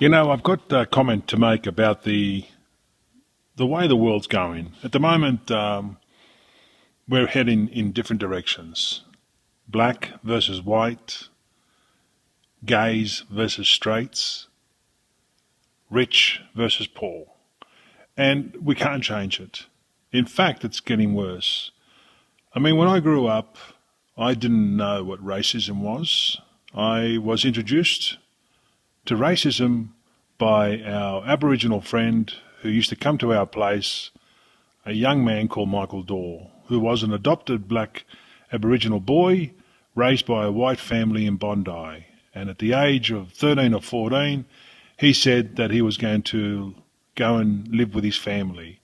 I've got a comment to make about the way the world's going. At the moment, we're heading in different directions. Black versus white, gays versus straights, rich versus poor. And we can't change it. In fact, it's getting worse. I mean, when I grew up, I didn't know what racism was. I was introduced to racism by our Aboriginal friend who used to come to our place, a young man called Michael Dorr, who was an adopted black Aboriginal boy raised by a white family in Bondi. And at the age of 13 or 14, he said that he was going to go and live with his family.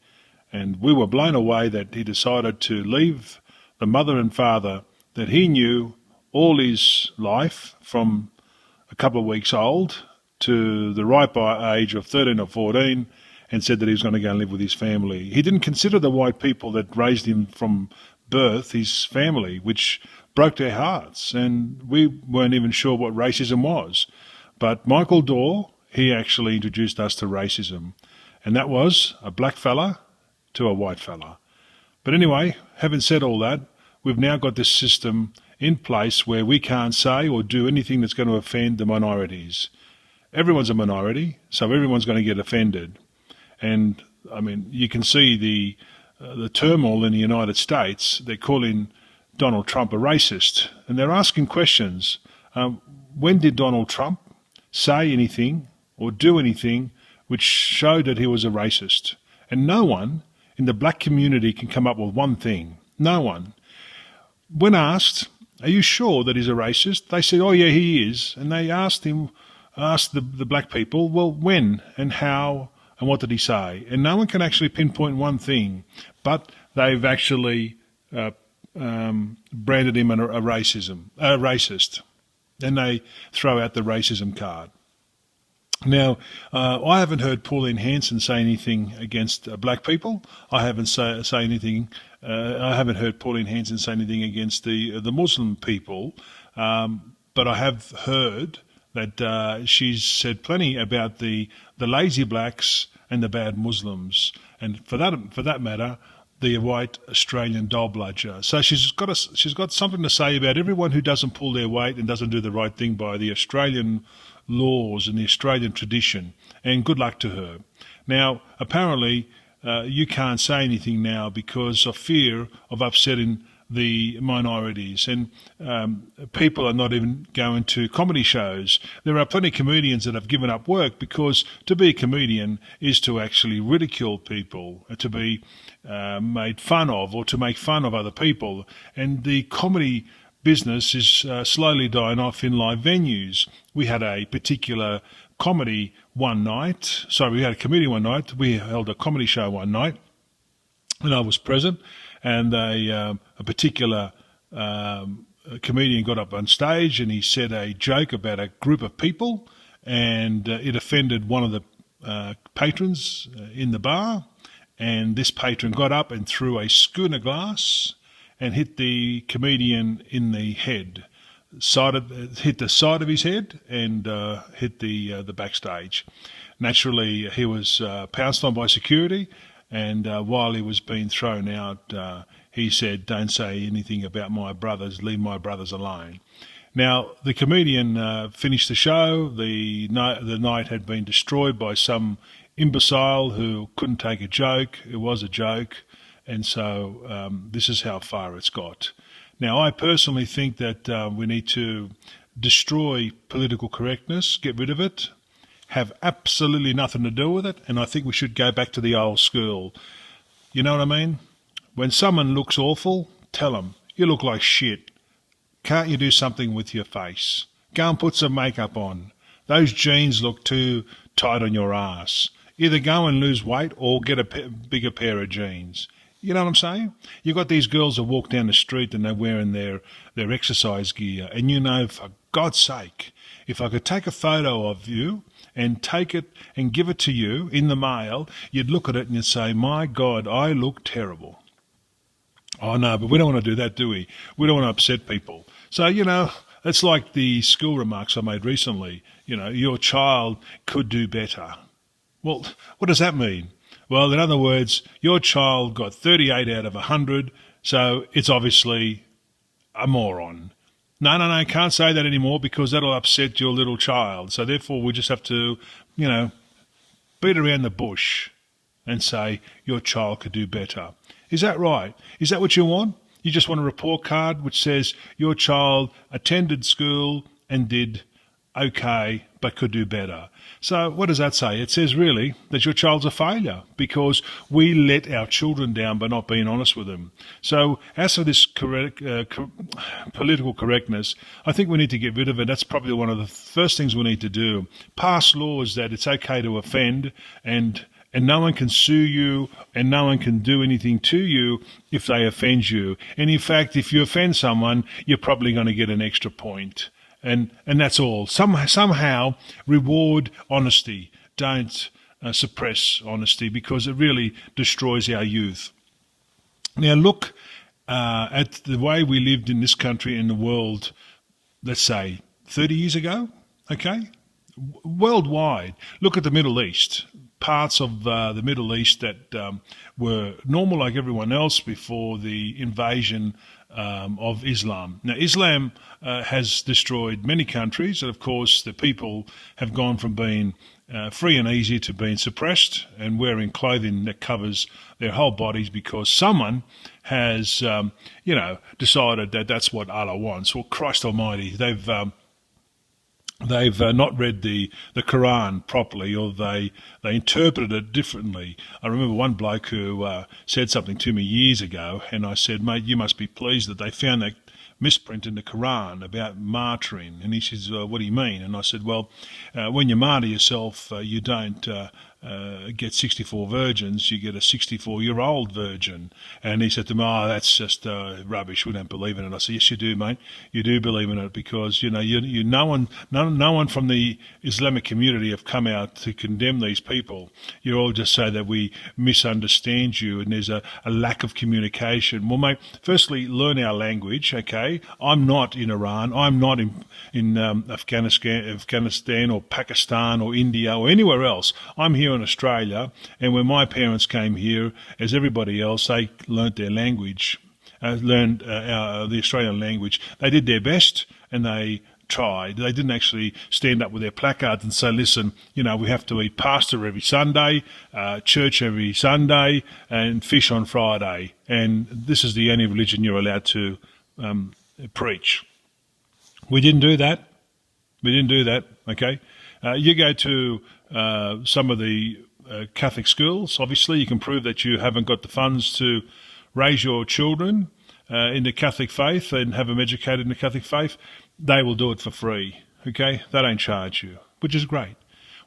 And we were blown away that he decided to leave the mother and father that he knew all his life from a couple of weeks old to the ripe age of 13 or 14 and said that he was going to go and live with his family. He didn't consider the white people that raised him from birth his family, which broke their hearts, and we weren't even sure what racism was. But Michael Dorr, he actually introduced us to racism, and that was a black fella to a white fella. But anyway, having said all that, we've now got this system in place where we can't say or do anything that's going to offend the minorities. Everyone's a minority, so everyone's going to get offended. And, I mean, you can see the turmoil in the United States. They're calling Donald Trump a racist, and they're asking questions. When did Donald Trump say anything or do anything which showed that he was a racist? And no one in the black community can come up with one thing. No one. When asked, are you sure that he's a racist? They said, oh yeah, he is. And they asked the black people, well, when and how and what did he say? And no one can actually pinpoint one thing, but they've actually branded him a racist. And they throw out the racism card. Now, I haven't heard Pauline Hanson say anything against black people. I haven't say anything. I haven't heard Pauline Hanson say anything against the Muslim people, but I have heard that she's said plenty about the lazy blacks and the bad Muslims, and for that matter, the white Australian doll bludger. So she's got something to say about everyone who doesn't pull their weight and doesn't do the right thing by the Australian laws and the Australian tradition, and good luck to her. Now, apparently, you can't say anything now because of fear of upsetting the minorities, and people are not even going to comedy shows. There are plenty of comedians that have given up work because to be a comedian is to actually ridicule people, to be made fun of, or to make fun of other people, and the comedy business is slowly dying off in live venues. We had a particular comedy one night. Sorry, we had a comedian one night. We held a comedy show one night, and I was present. And a particular comedian got up on stage and he said a joke about a group of people, and it offended one of the patrons in the bar. And this patron got up and threw a schooner glass and hit the comedian in the head. Hit the side of his head and hit the backstage. Naturally, he was pounced on by security, and while he was being thrown out, he said, "Don't say anything about my brothers. Leave my brothers alone." Now, the comedian finished the show. The night had been destroyed by some imbecile who couldn't take a joke. It was a joke. And so this is how far it's got. Now, I personally think that we need to destroy political correctness, get rid of it, have absolutely nothing to do with it, and I think we should go back to the old school. You know what I mean? When someone looks awful, tell them, you look like shit. Can't you do something with your face? Go and put some makeup on. Those jeans look too tight on your ass. Either go and lose weight or get a bigger pair of jeans. You know what I'm saying? You've got these girls that walk down the street and they're wearing their exercise gear. And you know, for God's sake, if I could take a photo of you and take it and give it to you in the mail, you'd look at it and you'd say, my God, I look terrible. Oh, no, but we don't want to do that, do we? We don't want to upset people. So, you know, It's like the school remarks I made recently. Your child could do better. Well, what does that mean? Well, in other words, your child got 38 out of 100, so it's obviously a moron. No, can't say that anymore because that'll upset your little child. So therefore we just have to, beat around the bush and say your child could do better. Is that right? Is that what you want? You just want a report card which says your child attended school and did okay but could do better. So what does that say? It says really that your child's a failure because we let our children down by not being honest with them. So as for this political correctness, I think we need to get rid of it. That's probably one of the first things we need to do. Pass laws that it's okay to offend and no one can sue you and no one can do anything to you if they offend you. And in fact, if you offend someone, you're probably going to get an extra point. And that's all. Somehow reward honesty. Don't suppress honesty because it really destroys our youth. Now look at the way we lived in this country and the world, let's say 30 years ago, okay? Worldwide. Look at the Middle East. Parts of the Middle East that were normal like everyone else before the invasion of Islam. Now, Islam has destroyed many countries, and of course the people have gone from being free and easy to being suppressed and wearing clothing that covers their whole bodies because someone has, decided that that's what Allah wants. Well, Christ Almighty, They've not read the Quran properly, or they interpreted it differently. I remember one bloke who said something to me years ago, and I said, "Mate, you must be pleased that they found that misprint in the Quran about martyring." And he says, "What do you mean?" And I said, "Well, when you martyr yourself, you don't get 64 virgins, you get a 64-year-old virgin." And he said to me, "Oh, that's just rubbish. We don't believe in it." I said, "Yes, you do, mate. You do believe in it because no one from the Islamic community have come out to condemn these people. You all just say that we misunderstand you and there's a lack of communication." Well, mate, firstly, learn our language. Okay, I'm not in Iran. I'm not in Afghanistan or Pakistan or India or anywhere else. I'm here in Australia, and when my parents came here, as everybody else, they learnt their language, learned the Australian language. They did their best, and they tried. They didn't actually stand up with their placards and say, "Listen, we have to eat pasta every Sunday, church every Sunday, and fish on Friday, and this is the only religion you're allowed to preach." We didn't do that. Okay? You go to some of the Catholic schools. Obviously, you can prove that you haven't got the funds to raise your children in the Catholic faith and have them educated in the Catholic faith. They will do it for free, okay? They don't charge you, which is great.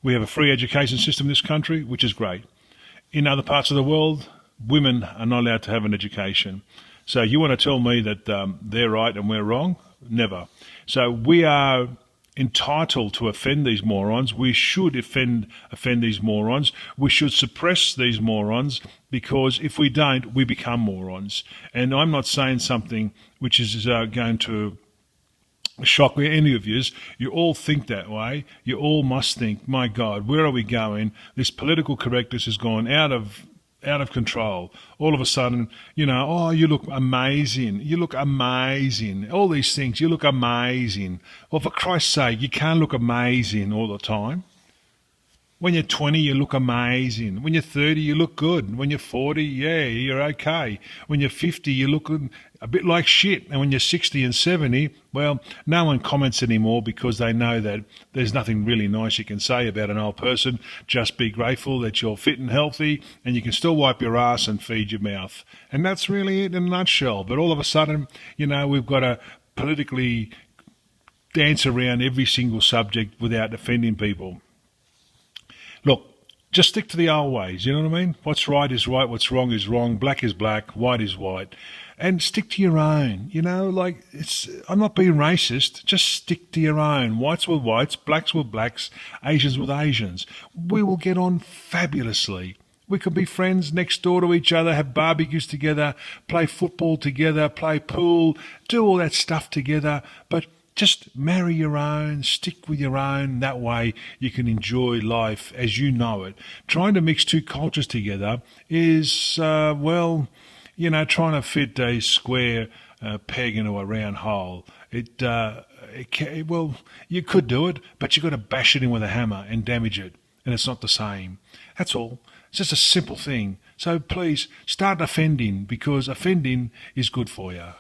We have a free education system in this country, which is great. In other parts of the world, women are not allowed to have an education. So you want to tell me that they're right and we're wrong? Never. So we are entitled to offend these morons. We should offend these morons. We should suppress these morons because if we don't, we become morons. And I'm not saying something which is going to shock any of you. You all think that way. You all must think, my God, where are we going? This political correctness has gone out of control. All of a sudden, "Oh, you look amazing. You look amazing." All these things, you look amazing. Well, for Christ's sake, you can't look amazing all the time. When you're 20, you look amazing. When you're 30, you look good. When you're 40, yeah, you're okay. When you're 50, you look a bit like shit. And when you're 60 and 70, well, no one comments anymore because they know that there's nothing really nice you can say about an old person. Just be grateful that you're fit and healthy and you can still wipe your ass and feed your mouth. And that's really it in a nutshell. But all of a sudden, we've got to politically dance around every single subject without offending people. Look, just stick to the old ways, you know what I mean? What's right is right, what's wrong is wrong, black is black, white is white. And stick to your own, I'm not being racist, just stick to your own. Whites with whites, blacks with blacks, Asians with Asians. We will get on fabulously. We could be friends next door to each other, have barbecues together, play football together, play pool, do all that stuff together, but Just marry your own, stick with your own. That way you can enjoy life as you know it. Trying to mix two cultures together is, trying to fit a square peg into a round hole. You could do it, but you've got to bash it in with a hammer and damage it, and it's not the same. That's all. It's just a simple thing. So please start offending, because offending is good for you.